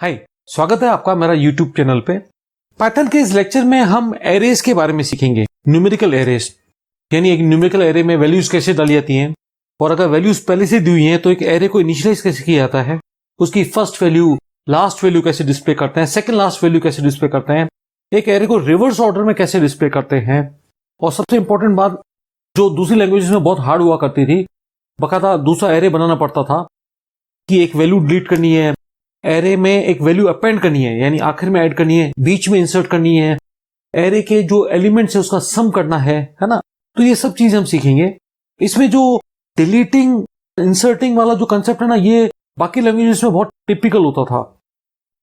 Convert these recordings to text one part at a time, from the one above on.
हाय, स्वागत है आपका मेरा यूट्यूब चैनल पे। पाइथन के इस लेक्चर में हम एरेज के बारे में सीखेंगे। न्यूमेरिकल एरेज यानी एक न्यूमेरिकल एरे में वैल्यूज कैसे डाली जाती हैं और अगर वैल्यूज पहले से दी हुई हैं तो एक एरे को इनिशियलाइज कैसे किया जाता है, उसकी फर्स्ट वैल्यू लास्ट वैल्यू कैसे डिस्प्ले करते हैं, सेकंड लास्ट वैल्यू कैसे डिस्प्ले करते हैं, एक एरे को रिवर्स ऑर्डर में कैसे डिस्प्ले करते हैं। और सबसे इंपॉर्टेंट बात जो दूसरी लैंग्वेजेस में बहुत हार्ड हुआ करती थी, बकायदा दूसरा एरे बनाना पड़ता था कि एक वैल्यू डिलीट करनी है, एरे में एक वैल्यू अपेंड करनी है यानी आखिर में ऐड करनी है, बीच में इंसर्ट करनी है, एरे के जो एलिमेंट्स है उसका सम करना है ना। तो ये सब चीजें हम सीखेंगे। इसमें जो डिलीटिंग इंसर्टिंग वाला जो कंसेप्ट है ना, ये बाकी लैंग्वेजेस में बहुत टिपिकल होता था,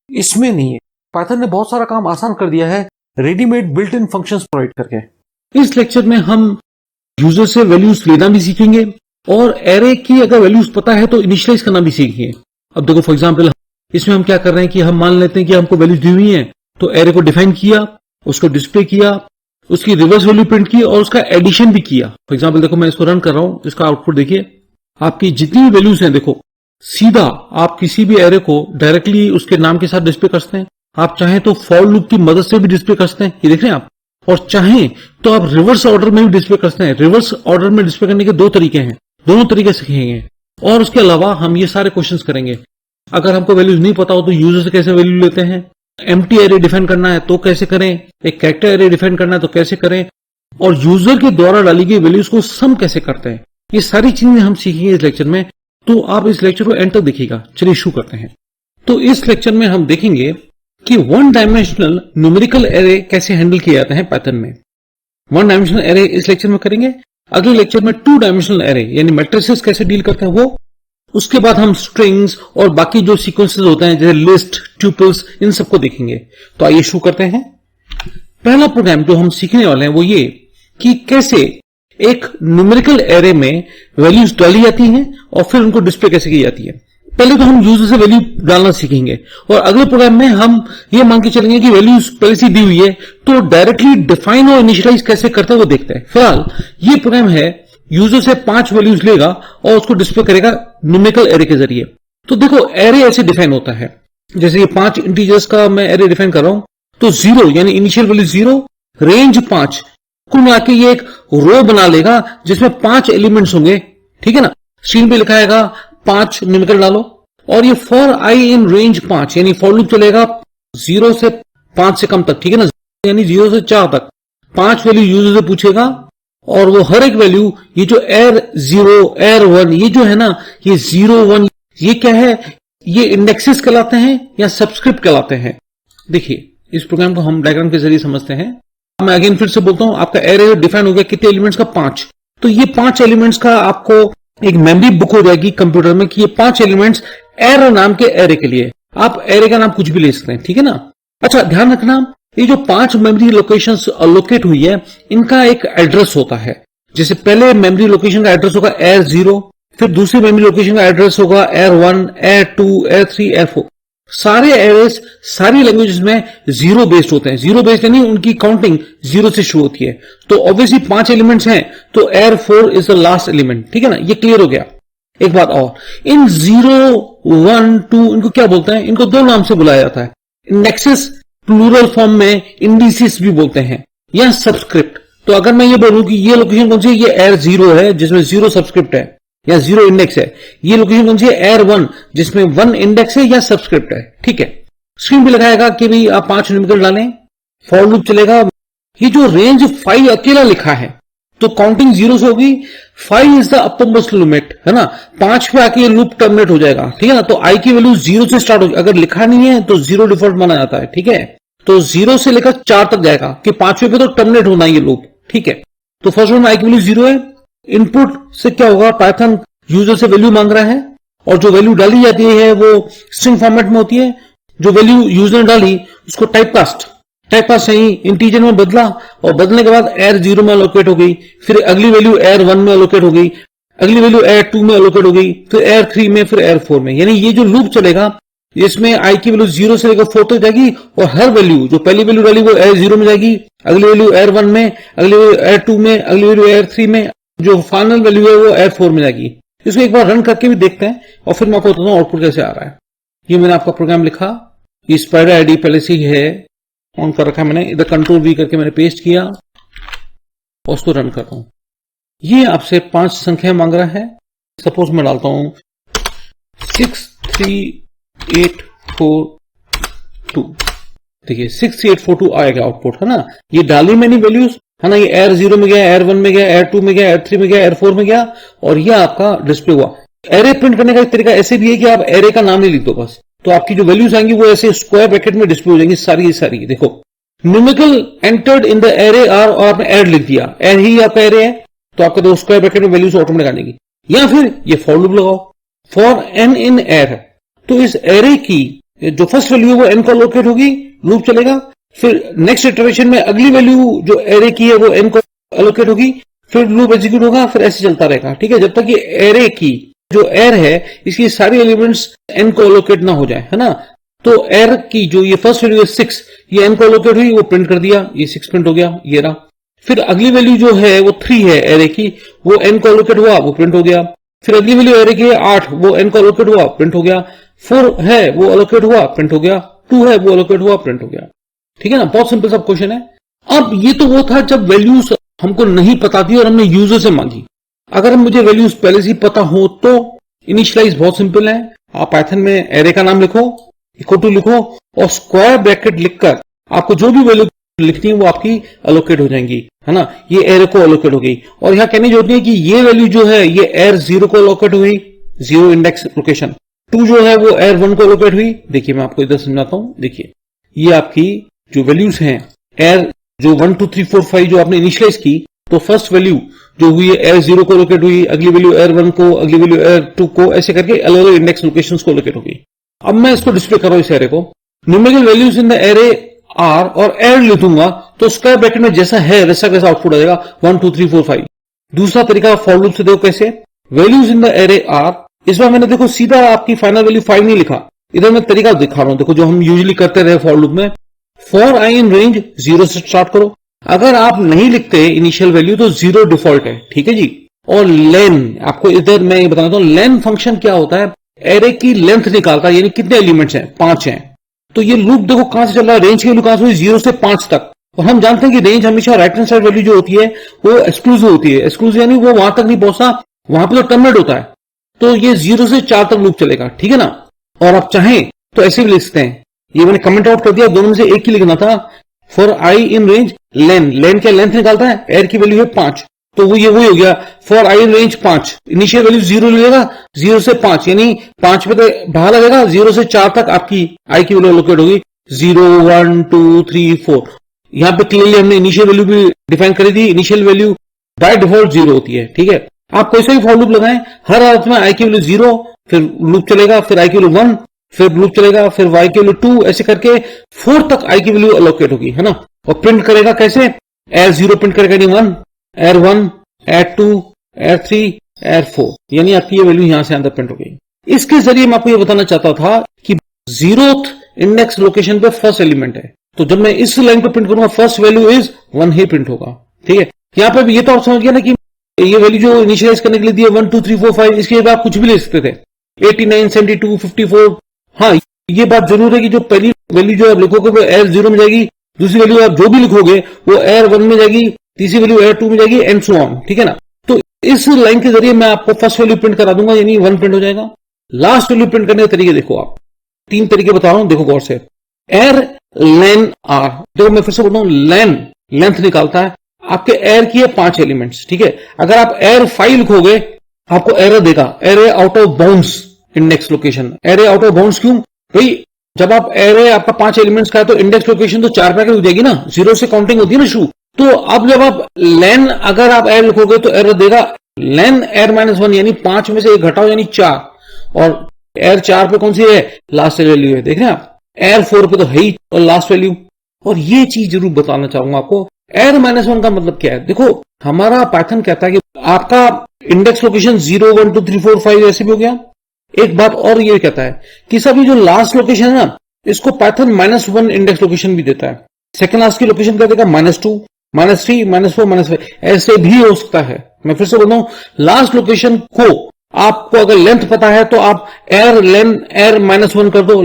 इसमें नहीं है। पाइथन ने बहुत सारा काम आसान कर दिया है readymade built in functions provide करके। इस लेक्चर में हम यूजर से वैल्यूज लेना भी सीखेंगे और एरे की अगर वैल्यूज पता है तो इनिशियलाइज करना भी सीखेंगे। अब देखो फॉर एग्जांपल इसमें हम क्या कर रहे हैं कि हम मान लेते हैं कि हमको वैल्यूज दी हुई हैं, तो एरे को डिफाइन किया, उसको डिस्प्ले किया, उसकी रिवर्स वैल्यू प्रिंट की और उसका एडिशन भी किया। फॉर एग्जांपल देखो मैं इसको रन कर रहा हूं, इसका आउटपुट देखिए, आपकी जितनी भी वैल्यूज हैं देखो सीधा आप किसी भी एरे को डायरेक्टली उसके नाम के साथ डिस्प्ले कर सकते हैं। आप चाहें तो फॉर लूप की मदद से भी डिस्प्ले कर सकते हैं, ये देख रहे हैं आप, और चाहें तो आप रिवर्स ऑर्डर में भी डिस्प्ले कर सकते हैं। रिवर्स ऑर्डर में डिस्प्ले करने के दो तरीके हैं, दोनों तरीके सीखेंगे। और उसके अलावा हम ये सारे क्वेश्चंस करेंगे। अगर हमको वैल्यूज नहीं पता हो तो यूजर से कैसे वैल्यू लेते हैं, एम्प्टी एरे डिफाइन करना है तो कैसे करें, एक कैरेक्टर एरे डिफाइन करना है तो कैसे करें, और यूजर के द्वारा डाली गई वैल्यूज को सम कैसे करते हैं, ये सारी चीजें हम सीखेंगे इस लेक्चर में। तो आप इस लेक्चर को एंड तक देखिएगा। चलिए शुरू करते हैं। तो इस लेक्चर में हम देखेंगे कि वन डायमेंशनल न्यूमेरिकल एरे कैसे हैंडल किए जाते हैं पाइथन में। वन डायमेंशनल एरे इस लेक्चर में करेंगे। अगले लेक्चर में टू डायमेंशनल एरे यानी मैट्रिसेस कैसे डील करते हैं वो, उसके बाद हम स्ट्रिंग्स और बाकी जो सीक्वेंसेस होते हैं जैसे लिस्ट, ट्यूपल्स, इन सबको देखेंगे। तो आइए शुरू करते हैं। पहला प्रोग्राम जो हम सीखने वाले हैं वो ये कि कैसे एक न्यूमेरिकल एरे में वैल्यूज डाली जाती हैं और फिर उनको डिस्प्ले कैसे की जाती है। पहले तो हम यूजर से वैल्यू डालना सीखेंगे और अगले प्रोग्राम में हम ये मान के चलेंगे कि वैल्यूज पहले से दी हुई है तो डायरेक्टली डिफाइन और इनिशियलाइज कैसे करते हैं वो देखते हैं। फिलहाल ये प्रोग्राम है यूजर से 5 वैल्यूज लेगा और उसको डिस्प्ले करेगा न्यूमेरिकल एरे के जरिए। तो देखो एरे ऐसे डिफाइन होता है, जैसे ये 5 इंटीजर्स का मैं एरे डिफाइन कर रहा हूं, तो 0 यानी इनिशियल वैल्यू 0, रेंज 5, कुल मिला के ये एक रो बना लेगा जिसमें 5 एलिमेंट्स होंगे, ठीक है ना। स्क्रीन पे लिखा आएगा 5 न्यूमेरिकल डालो और ये फॉर आई इन रेंज 5 यानी फॉर लूप चलेगा 0 से 5 से कम तक, ठीक है ना, यानी 0 से 4 तक 5 वैल्यू यूजर से पूछेगा और वो हर एक वैल्यू ये जो एर 0 एर 1 ये जो है ना, ये 0 1 ये क्या है, ये इंडेक्सेस कहलाते हैं या सबस्क्रिप्ट कहलाते हैं। देखिए इस प्रोग्राम को हम डायग्राम के जरिए समझते हैं। मैं अगेन फिर से बोलता हूं, आपका एरे डिफाइन हो गया कितने एलिमेंट्स का, 5। तो ये 5 एलिमेंट्स का आपको एक मेमोरी बुक हो जाएगी कंप्यूटर में कि ये 5 एलिमेंट्स एर नाम के एरे के लिए। आप एरे का नाम कुछ भी ले सकते हैं, ठीक है ना। अच्छा ध्यान रखना, ये जो 5 मेमोरी लोकेशंस अलोकेट हुई है इनका एक एड्रेस होता है। जैसे पहले मेमोरी लोकेशन का एड्रेस होगा एर 0, फिर दूसरी मेमोरी लोकेशन का एड्रेस होगा एर 1, एर 2, एर 3, एर 4। सारे एरेस सारी लैंग्वेजेस में 0 बेस्ड होते हैं। 0 बेस्ड यानी उनकी काउंटिंग 0 से शुरू होती है। तो ऑब्वियसली 5 एलिमेंट्स हैं तो एर 4 इज द लास्ट एलिमेंट, ठीक है ना, ये क्लियर हो गया। एक बात और, इन 0, 1, 2 इनको क्या बोलते हैं, इनको 2 नाम से बुलाया जाता है। इंडेक्सेस प्लूरल फॉर्म में इंडिसेस भी बोलते हैं या सबस्क्रिप्ट। तो अगर मैं ये बोलूं कि ये लोकेशन कौन सी है, ये एर 0 है जिसमें 0 सबस्क्रिप्ट है या 0 इंडेक्स है। ये लोकेशन कौन सी है, एर 1 जिसमें 1 इंडेक्स है या सबस्क्रिप्ट है, ठीक है। स्क्रीन पे लगाएगा कि भाई आप 5 न्यूमेरिकल डालें, फॉर लूप चलेगा। ये जो रेंज 5 अकेला लिखा है तो काउंटिंग 0 से होगी, 5 इज द अपर लिमिट, है ना। 5 पे आके ये लूप टर्मिनेट हो जाएगा, ठीक है ना। तो आई की वैल्यू 0 से स्टार्ट होगी, अगर लिखा नहीं है तो 0 डिफॉल्ट माना जाता है, ठीक है। तो 0 से लेकर 4 तक जाएगा कि 5वें पे तो टर्मिनेट होना है ये लूप, ठीक है। तो फर्स्ट में आई की वैल्यू 0 है। इनपुट से क्या होगा, पाइथन यूजर से वैल्यू मांग रहा है और जो वैल्यू डाली जाती है वो स्ट्रिंग फॉर्मेट में होती है। जो वैल्यू यूजर ने डाली उसको टाइपकास्ट सही इंटीजर में बदला और बदलने के बाद एर 0 में अलोकेट हो गई, फिर अगली वैल्यू एर 1 में अलोकेट हो गई, अगली वैल्यू एर 2 में अलोकेट हो गई, फिर एर 3 में, फिर एर 4 में। यानी ये जो लूप चलेगा इसमें आई की वैल्यू 0 से लेकर 4 तक जाएगी और हर वैल्यू जो पहली वैल्यू डाली वो एर 0 में जाएगी, अगली वैल्यू एर 1 में, अगली वैल्यू एर 2 में, अगली वैल्यू एर 3 में, जो फाइनल वैल्यू है वो एर 4 में जाएगी। इसको एक बार रन करके भी देखते हैं और फिर मैं आपको बताता हूं आउटपुट कैसे आ रहा है। ये मैंने आपका प्रोग्राम लिखा ये स्पाइडर आईडी पहले से ही है, ऑन कर रखा है मैंने, इधर कंट्रोल वी करके मैंने पेस्ट किया और उसको रन कर रहा हूं। ये आपसे 5 संख्या मांग रहा है। सपोज मैं डालता हूं 63842, देखिए 63842 आएगा आउटपुट, है ना। ये डाली मैंने वैल्यूज, है ना। ये एयर 0 में गया, एयर 1 में गया, एयर 2 में गया, एयर 3 में गया, एयर 4 में गया, और ये आपका डिस्प्ले हुआ। एरे प्रिंट करने का एक तरीका ऐसे भी है कि आप एरे का नाम नहीं लिख दो बस, तो आपकी जो वैल्यूज आएंगी वो ऐसे स्क्वायर ब्रैकेट में डिस्प्ले हो जाएंगी सारी। देखो numerical entered in the array are, और आपने एड लिख दिया, एड ही आपका एरे है, तो आपका दो स्क्वायर ब्रैकेट में वैल्यूज ऑटोमेटिक आ जाएगी। या फिर ये फॉर लूप लगाओ, फॉर एन इन एर, तो इस एरे की जो फर्स्ट वैल्यू है वो एन को अलोकेट होगी, लूप चलेगा। फिर नेक्स्ट इटरेशन में अगली वैल्यू जो एरे की है वो एन को अलोकेट होगी, फिर लूप एग्जीक्यूट होगा, फिर ऐसे चलता रहेगा, ठीक है, जब तक ये एरे की जो एर है इसकी सारी एलिमेंट्स एन को अलोकेट ना हो जाए, है ना। तो एर की जो ये फर्स्ट वैल्यू है 6, ये एन को अलोकेट हुई, वो प्रिंट कर दिया, ये 6 प्रिंट हो गया, ये रहा। फिर अगली वैल्यू जो है वो 3 है एरे की, वो एन को अलोकेट हुआ, वो प्रिंट हो गया। फिर अगली वैल्यू एरे की है 8, वो एन को अलोकेट हुआ, प्रिंट हो गया। 4 है वो अलोकेट हुआ, प्रिंट हो गया। 2 है वो अलोकेट हुआ, प्रिंट हो गया, ठीक है ना। बहुत सिंपल सा क्वेश्चन है। अब ये तो वो था जब वैल्यूज हमको नहीं पता थी और हमने यूजर से मांगी। अगर मुझे वैल्यूज पहले से पता हो तो इनिशियलाइज बहुत सिंपल है। आप पाइथन में एरे का नाम लिखो, इक्वल टू लिखो, और स्क्वायर ब्रैकेट लिखकर आपको जो भी वैल्यू लिखनी है वो आपकी अलोकेट हो जाएंगी, है ना। ये एरे को अलोकेट हो गई, और यहां कहने जो होती है कि ये वैल्यू जो है ये एयर 0 को अलोकेट हुई, 0 इंडेक्स लोकेशन। 2 जो है वो एयर 1 को अलोकेट हुई। देखिए मैं आपको इधर समझाता हूं, देखिए ये आपकी जो वैल्यूज हैं एयर जो 1 2 3 4 5 जो आपने इनिशियलाइज की, तो फर्स्ट वैल्यू जो हुई है एयर 0 को लोकेट हुई, अगली वैल्यू एयर 1 को, अगली वैल्यू एयर 2 को, ऐसे करके अलग अलग इंडेक्स लोकेशन को लोकेट हो गई। अब मैं इसको डिस्प्ले कर रहा हूं इस एरे को, numerical values in the array are, और एड लिखूंगा तो स्क्वायर ब्रैकेट में जैसा है वैसा कैसा आउटपुट आ जाएगा 1 2 3 4 5। दूसरा तरीका फॉर लूप से देखो कैसे, values in the array are, इस बार मैंने देखो सीधा आपकी फाइनल वैल्यू 5 नहीं लिखा, इधर मैं तरीका दिखा रहा हूं, देखो जो हम यूजुअली करते रहे फॉर लूप में। फॉर आई इन रेंज 0 से स्टार्ट करो। अगर आप नहीं लिखते इनिशियल वैल्यू तो 0 डिफॉल्ट है, ठीक है जी। और लेन, आपको इधर मैं ये बताना चाहता हूं, लेन फंक्शन क्या होता है, एरे की लेंथ निकालता है, यानी कितने एलिमेंट्स हैं, 5 हैं। तो ये लूप देखो कहां से चल रहा है, रेंज की वैल्यू कहां से हुई, 0 से 5 तक। और हम जानते हैं कि रेंज हमेशा राइट हैंड साइड वैल्यू जो होती है वो एक्सक्लूसिव होती है। एक्सक्लूसिव यानी वो वहां तक नहीं पहुंचता, वहां पर तो टर्मिनेट होता है। तो ये 0 से 4 तक लूप चलेगा, ठीक है ना। और आप चाहें तो ऐसे भी लिख सकते हैं, ये मैंने कमेंट आउट कर दिया, दोनों में से एक ही लिखना था। फॉर आई इन रेंज लेन, लेन क्या लेंथ निकालता है, एयर की वैल्यू है 5, तो वो ये वही हो गया। For I in range 5, initial value 0 लगेगा, 0 से 5 यानी 5 पे तो बाहर लगेगा, 0 से 4 तक आपकी आई की वैल्यू लोकेट होगी, 0 1 2 3 4। यहां पे क्लियरली हमने इनिशियल वैल्यू भी डिफाइन करी थी, इनिशियल वैल्यू बाय डिफॉल्ट 0 होती है, ठीक है। आप कोई सा भी फॉर लूप लगाएं, हर हालत में आई की वैल्यू 0, फिर लूप चलेगा, फिर आई की वैल्यू 1, फिर लूप चलेगा, फिर वाई की वैल्यू 2, ऐसे करके 4 तक आई की वैल्यू अलोकेट होगी, है ना। और प्रिंट करेगा कैसे, एयर 0 प्रिंट करेगा यानी 1, एयर 1, एयर 2, एयर 3, एयर 4, यानी आपकी ये वैल्यू यहां से अंदर प्रिंट हो गई। इसके जरिए मैं आपको ये बताना चाहता था कि 0th इंडेक्स लोकेशन पे फर्स्ट एलिमेंट है, तो जब मैं इस लाइन पे प्रिंट करूंगा first value is 1 he print होगा, ठीक है। यहां पे भी ये तो आप समझ गया ना कि ये वैल्यू जो इनिशियलाइज करने के लिए दी है 1 2 3 4 5, इसके बाद आप कुछ भी ले सकते थे, 89 72 54। हाँ, ये बात जरूर है कि जो पहली वैल्यू जो आप लिखोगे वो एयर 0 में जाएगी, दूसरी वैल्यू आप जो भी लिखोगे वो एयर 1 में जाएगी, तीसरी वैल्यू एयर 2 में जाएगी, एंड सो ऑन, ठीक है ना। तो इस लाइन के जरिए मैं आपको फर्स्ट वैल्यू प्रिंट करा दूंगा, यानी 1 प्रिंट हो जाएगा। लास्ट वैल्यू प्रिंट करने के तरीके देखो, आप 3 तरीके बता रहा हूं, देखो गौर से। एयर लेन आर, देखो मैं फिर से बोलता हूं, लेन लेंथ निकालता है, आपके एयर की है 5 एलिमेंट्स, ठीक है। अगर आप एयर 5 लिखोगे आपको एरर देगा, array out of bounds index location. Array out of bounds क्यों भाई, जब आप एरे आपका 5 एलिमेंट्स का है तो इंडेक्स लोकेशन तो 4 पैकेट हो जाएगी ना, 0 से काउंटिंग होती है ना शुरू। तो अब जब आप लेन अगर आप एयर लिखोगे तो एरर देगा लेन एयर -1, यानी 5 में से 1 घटाओ यानी 4, और एयर 4 पे कौन सी है, लास्ट वैल्यू है, देख रहे हैं आप। एयर 4 पे तो है ही और लास्ट वैल्यू। और ये चीज जरूर बताना चाहूंगा आपको, एयर -1 का मतलब क्या है। देखो हमारा पाइथन कहता है कि आपका इंडेक्स लोकेशन 0 1 2 3 4 5 ऐसे भी हो गया। एक बात और ये कहता है कि सभी जो लास्ट लोकेशन है ना, इसको पाइथन -1 इंडेक्स लोकेशन भी देता है। सेकंड लास्ट की लोकेशन क्या देगा, -2 -3 -4 -5, ऐसे भी हो सकता है। मैं फिर से बोलता हूं, लास्ट लोकेशन को आपको अगर लेंथ पता है तो आप एर -1 कर दो,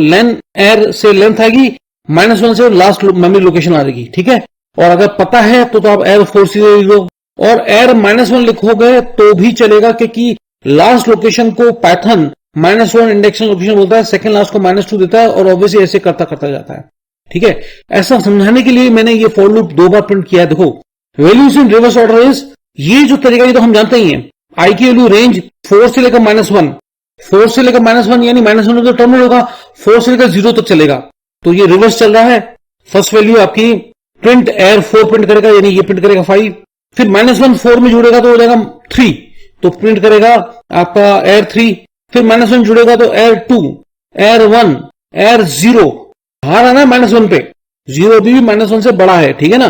एर से लेंथ आएगी, -1 से लास्ट मेमोरी लोकेशन आ जाएगी, ठीक है। और अगर पता है तो आप एर 4 लिख दो, और एर -1 लिखोगे तो भी चलेगा, क्योंकि लास्ट लोकेशन को पाइथन -1 इंडेक्शन लोकेशन बोलता है, सेकंड लास्ट को -2 देता है, और ऑब्वियसली ऐसे करता करता जाता है, ठीक है। ऐसा समझाने के लिए मैंने ये फॉर लूप 2 बार प्रिंट किया है। देखो, values in reverse order is, ये जो तरीका ये तो हम जानते ही हैं। आई की वैल्यू रेंज 4 से लेकर -1, 4 से लेकर -1 यानी -1 तो टर्मिनल होगा, 4 से लेकर 0 तक चलेगा, तो ये रिवर्स चल रहा है। फर्स्ट वैल्यू आपकी प्रिंट एर 4 प्रिंट करेगा, यानी ये प्रिंट करेगा 5, फिर -1 4 में जुड़ेगा तो हो जाएगा 3, तो प्रिंट करेगा आपका एर 3, फिर -1 जुड़ेगा तो एर 2, एर 1, एर 0, बाहर आना है -1 पे, 0 भी -1 से बड़ा है, ठीक है ना।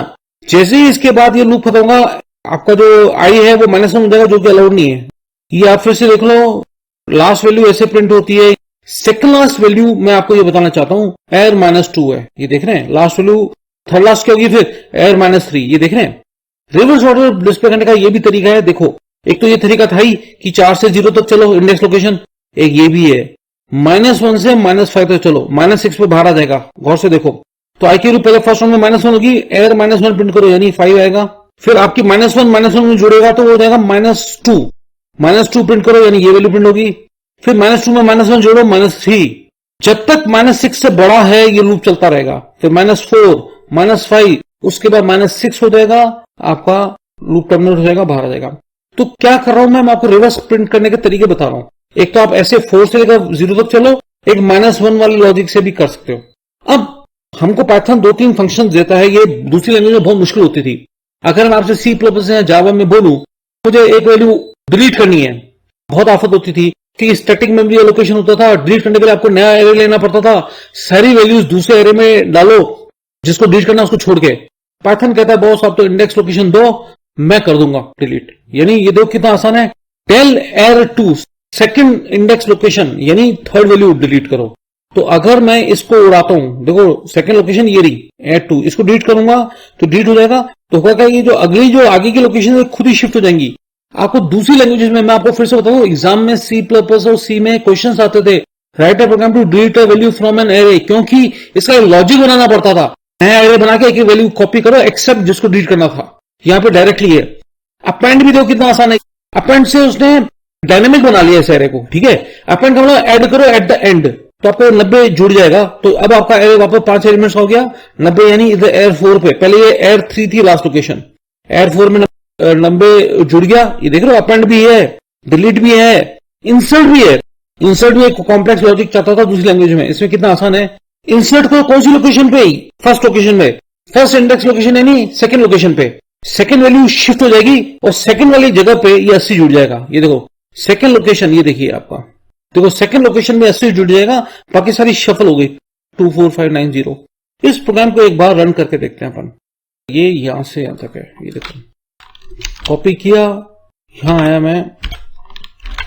जैसे ही इसके बाद ये लूप खत्म होगा, आपका जो आई है वो -1 हो जाएगा, जो कि अलाउड नहीं है। ये आप फिर से देख लो, लास्ट वैल्यू ऐसे प्रिंट होती है। सेकंड लास्ट वैल्यू मैं आपको ये बताना चाहता हूं, एर -2 है, ये देख रहे हैं। लास्ट वैल्यू थर्ड लास्ट क्या होगी, फिर एर -3, ये देख रहे हैं। रिवर्स ऑर्डर डिस्प्ले करने का ये भी तरीका है। देखो, एक तो ये तरीका था ही कि 4 से 0 तक चलो इंडेक्स लोकेशन, एक ये भी है -1 से -5 तक चलो, -6 पे बाहर आ जाएगा, गौर से देखो। तो आई की वैल्यू पहले फर्स्ट राउंड में -1 होगी, एर -1 प्रिंट करो यानी 5 आएगा, फिर आपकी -1 में जुड़ेगा तो हो जाएगा -2 प्रिंट करो यानी ये वैल्यू प्रिंट होगी, फिर -2 में -1 जोड़ो -3, जब तक -6 से बड़ा है ये लूप चलता रहेगा, फिर -4, -5, उसके बाद -6 हो जाएगा, आपका लूप टर्मिनेट हो जाएगा, बाहर आ जाएगा। तो क्या कर रहा हूं मैं आपको रिवर्स प्रिंट करने के तरीके बता रहा हूं। एक तो आप ऐसे 4 से लेकर 0 तक चलो, एक -1 वाली लॉजिक से भी कर सकते हो। अब हमको पाइथन 2-3 फंक्शन देता है, ये दूसरी लैंग्वेज में बहुत मुश्किल होती थी। अगर मैं आपसे C++ या जावा में बोलूं, मुझे एक वैल्यू डिलीट करनी है, बहुत आफत होती थी कि स्टैटिक मेमोरी एलोकेशन होता था, डिलीट करने के लिए आपको नया एरे लेना पड़ता था, सारी वैल्यूज दूसरे एरे में डालो, जिसको डिलीट करना उसको छोड़ के। पाइथन कहता है बॉस आप तो इंडेक्स लोकेशन दो, मैं कर दूंगा डिलीट। यानी ये देखो कितना आसान है, टेल एर 2 सेकंड इंडेक्स लोकेशन यानी थर्ड वैल्यू डिलीट करो। तो अगर मैं इसको उड़ाता हूं, देखो सेकंड लोकेशन ये रही एर 2, इसको डिलीट करूंगा तो डिलीट हो जाएगा, तो होगा क्या, ये जो आगे की लोकेशन खुद ही शिफ्ट हो जाएंगी। आपको दूसरी लैंग्वेजेस में मैं आपको फिर से बताऊं, एग्जाम में C++ और C में क्वेश्चंस आते थे, write a program to delete a value from an array, क्योंकि इसका लॉजिक बनाना पड़ता था। नया एरे बना के एक वैल्यू कॉपी करो एक्सेप्ट जिसको डिलीट करना था, यहां पे डायरेक्टली है। अपेंड भी देखो कितना आसान है, अपेंड से उसने डायनेमिक बना लिया इस एरे को, ठीक है। अपेंड का मतलब ऐड करो एट द एंड, तो आपको 90 जुड़ जाएगा, तो अब आपका एरे वापस 5 एलिमेंट्स हो गया 90, यानी इधर एर 4 पे, पहले ये एर 3 थी लास्ट लोकेशन, एर 4 में 90 जुड़ गया। ये देख रहे हो, अपेंड भी है, डिलीट भी है, इंसर्ट भी है। इंसर्ट भी एक कॉम्प्लेक्स लॉजिक चाहता था दूसरी लैंग्वेज में, इसमें कितना आसान है। इंसर्ट को कौन सी लोकेशन पे, फर्स्ट लोकेशन में, फर्स्ट इंडेक्स लोकेशन यानी सेकंड लोकेशन पे, सेकंड वैल्यू शिफ्ट हो जाएगी और सेकंड वाली जगह पे ये 80 जुड़ जाएगा। ये देखो सेकंड लोकेशन, ये देखिए आपका, देखो सेकंड लोकेशन में 80 जुड़ जाएगा, बाकी सारी शफल हो गई 2 4 5 9 0। इस प्रोग्राम को एक बार रन करके देखते हैं अपन। ये यहां से यहां तक है, ये देखो कॉपी किया, यहां आया मैं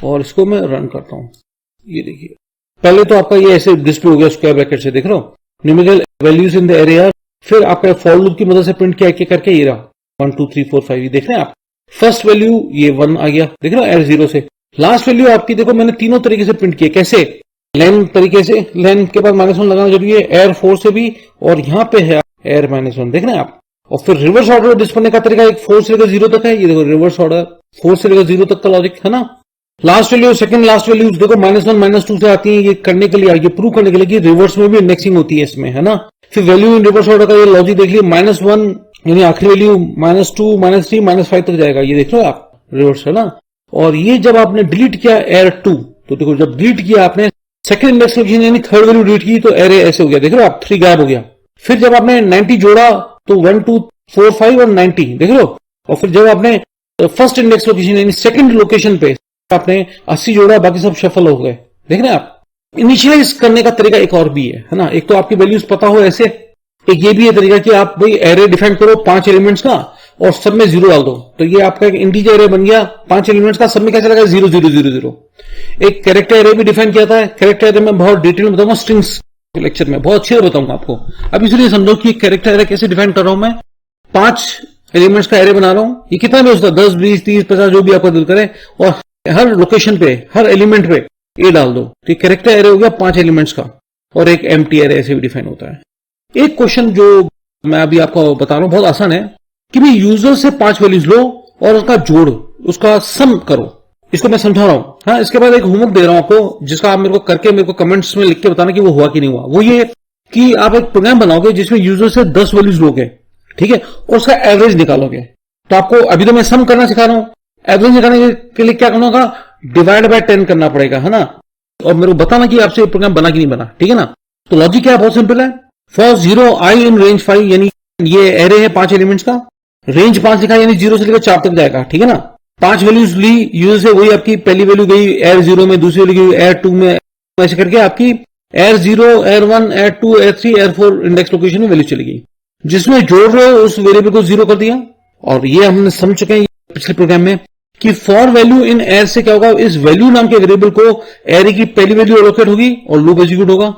और इसको मैं रन करता हूं। ये देखिए पहले तो आपका ये ऐसे डिस्प्ले हो गया स्क्वायर ब्रैकेट से, देख रहे हो numerical values in the area, फिर आपका फॉर लूप की मदद से प्रिंट किया एक करके, ये रहा 1 2 3 4 5, ये देख रहे हैं आप। फर्स्ट वैल्यू ये 1 आ गया, देख रहे हो एर 0 से। लास्ट वैल्यू आपकी देखो मैंने तीनों तरीके से प्रिंट किए, कैसे, लेन तरीके से, लेन के बाद -1 लगाना जरूरी है, एर 4 से भी, और यहां पे है एर -1, देख रहे हैं आप। और फिर रिवर्स ऑर्डर डिस्प्ले का तरीका एक 4 से लेकर 0 तक है, ये देखो रिवर्स ऑर्डर 4 से लेकर 0 तक का लॉजिक है ना। Last value second last value देखो -1 -2 से आती है, ये करने के लिए, ये प्रूव करने के लिए कि रिवर्स में भी इंडेक्सिंग होती है इसमें, है ना। फिर वैल्यू इन रिवर्स ऑर्डर का ये लॉजिक देख लिया, -1 यानी आखिरी वैल्यू -2 -3 -5 तक जाएगा, ये देख लो आप रिवर्स, है ना। और ये जब आपने डिलीट किया एर 2, तो देखो जब डिलीट किया आपने सेकंड इंडेक्स लोकेशन यानी थर्ड वैल्यू डिलीट की तो एरे ऐसे हो गया, देख रहे हो आप 3 गायब हो गया। फिर जब आपने 90 जोड़ा तो 1 2 4 5 और 90, देख रहे हो। और फिर जब आपने फर्स्ट इंडेक्स लोकेशन यानी सेकंड लोकेशन पे आपने 80 जोड़ा, बाकी सब शफल हो गए, देख रहे हैं आप। इनिशियलाइज करने का तरीका एक और भी है ना। एक तो आपकी वैल्यूज पता हो ऐसे, एक ये भी है तरीका कि आप भाई एरे डिफाइन करो 5 एलिमेंट्स का और सब में 0 डाल दो, तो ये आपका एक इंटीजर एरे बन गया 5 एलिमेंट्स का, सब में क्या चलेगा 0 0 0 0। एक कैरेक्टर एरे भी डिफाइन किया था, कैरेक्टर एरे में बहुत डिटेल में बताऊंगा स्ट्रिंग्स लेक्चर में, बहुत अच्छे से बताऊंगा आपको। अब इसलिए समझो कि कैरेक्टर एरे कैसे डिफाइन कर रहा हूं मैं, 5 एलिमेंट्स का एरे बना रहा हूं, ये कितना भी उसका 10 20 30 50 जो भी आपका दिल करे, और हर लोकेशन पे, हर एलिमेंट पे ए डाल दो, तो कैरेक्टर एरे हो गया 5 एलिमेंट्स का, और एक एम्प्टी एरे ऐसे भी डिफाइन होता है। एक क्वेश्चन जो मैं अभी आपको बता रहा हूं बहुत आसान है कि भाई यूजर से 5 वैल्यूज लो और उसका जोड़, उसका सम करो। इसको मैं समझा रहा हूं। हाँ, इसके बाद एक होमवर्क दे रहा हूं आपको, जिसका आप मेरे को करके मेरे को कमेंट्स में लिख के बताना कि वो हुआ कि नहीं हुआ। वो ये कि आप एक प्रोग्राम बनाओगे जिसमें यूजर से 10 वैल्यूज लोगे, ठीक है, और उसका एवरेज निकालोगे। तो आपको अभी तो मैं सम करना सिखा रहा हूं, एवरेज निकालने के लिए क्या करना होगा, डिवाइड बाय 10 करना पड़ेगा, है ना। और मेरे को बताना कि आपसे प्रोग्राम बना कि नहीं बना, ठीक है ना। तो लॉजिक क्या है, बहुत सिंपल है। फॉर 0 i इन रेंज 5, यानी ये एरे है 5 एलिमेंट्स का, रेंज 5 लिखा यानी 0 से लेकर 4 तक जाएगा, ठीक है ना। 5 वैल्यूज ली यूजर से, वही आपकी पहली वैल्यू गई एयर 0 में, दूसरी वैल्यू गई एयर 2 में, ऐसे करके आपकी air 0, air 1, air 2, air 3, air 4 index location में वैल्यू चली गई। जिसमें जोड़ रहे हो उस वेरिएबल को 0 कर दिया। और ये हमने समझ चुके हैं पिछले प्रोग्राम में कि फॉर वैल्यू इन एयर से क्या होगा, इस वैल्यू नाम के वेरिएबल को एरे की पहली वैल्यू एलोकेट होगी और लूप एग्जीक्यूट होगा।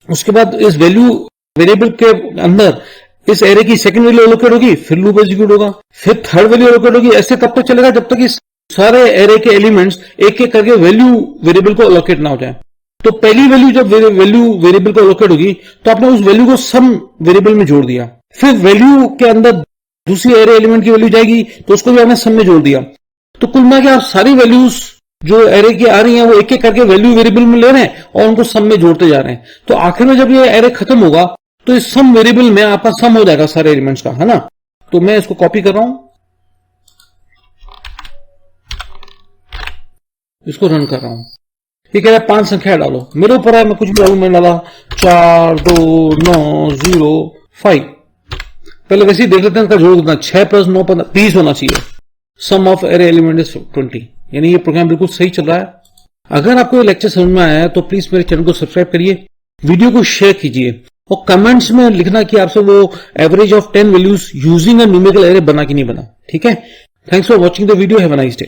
उसके बाद इस वैल्यू वेरिएबल के अंदर इस एरे की सेकंड वैल्यू एलोकेट होगी, फिर लूप एग्जीक्यूट होगा, फिर थर्ड वैल्यू एलोकेट होगी। ऐसे तब तक चलेगा जब तक इस सारे एरे के एलिमेंट्स एक एक करके वैल्यू वेरिएबल को एलोकेट ना हो जाए। तो पहली वैल्यू जब वैल्यू वेरिएबल को एलोकेट होगी तो आपने उस वैल्यू को सम वेरिएबल में जोड़ दिया। फिर वैल्यू के अंदर दूसरी एरे एलिमेंट की वैल्यू जाएगी तो उसको भी आपने सम में जोड़ दिया। तो कुल मिला के आप सारी वैल्यूज जो एरे की आ रही हैं वो एक एक करके वैल्यू वेरिएबल में ले रहे हैं और उनको सम में जोड़ते जा रहे हैं। तो आखिर में जब ये एरे खत्म होगा तो इस सम वेरिएबल में आपका सम हो जाएगा सारे एलिमेंट्स का, है ना। तो मैं इसको कॉपी कर रहा हूं, इसको रन कर रहा हूं। ये कह रहा है 5 संख्या डालो, मेरे ऊपर है, मैं कुछ भी डालू। मैंने डाला 4, 2, 9, 0, 5। पहले वैसे ही देख लेते हैं इसका जोड़ कितना, 6 + 9 = 30 होना चाहिए। सम ऑफ एरे एलिमेंट इज 20, यानी ये प्रोग्राम बिल्कुल सही चल रहा है। अगर आपको ये लेक्चर समझ में आया है तो प्लीज मेरे चैनल को सब्सक्राइब करिए, वीडियो को शेयर कीजिए और कमेंट्स में लिखना कि आपसे वो average of 10 values using a numerical array बना कि नहीं बना, ठीक है। Thanks for watching the video, have a nice day.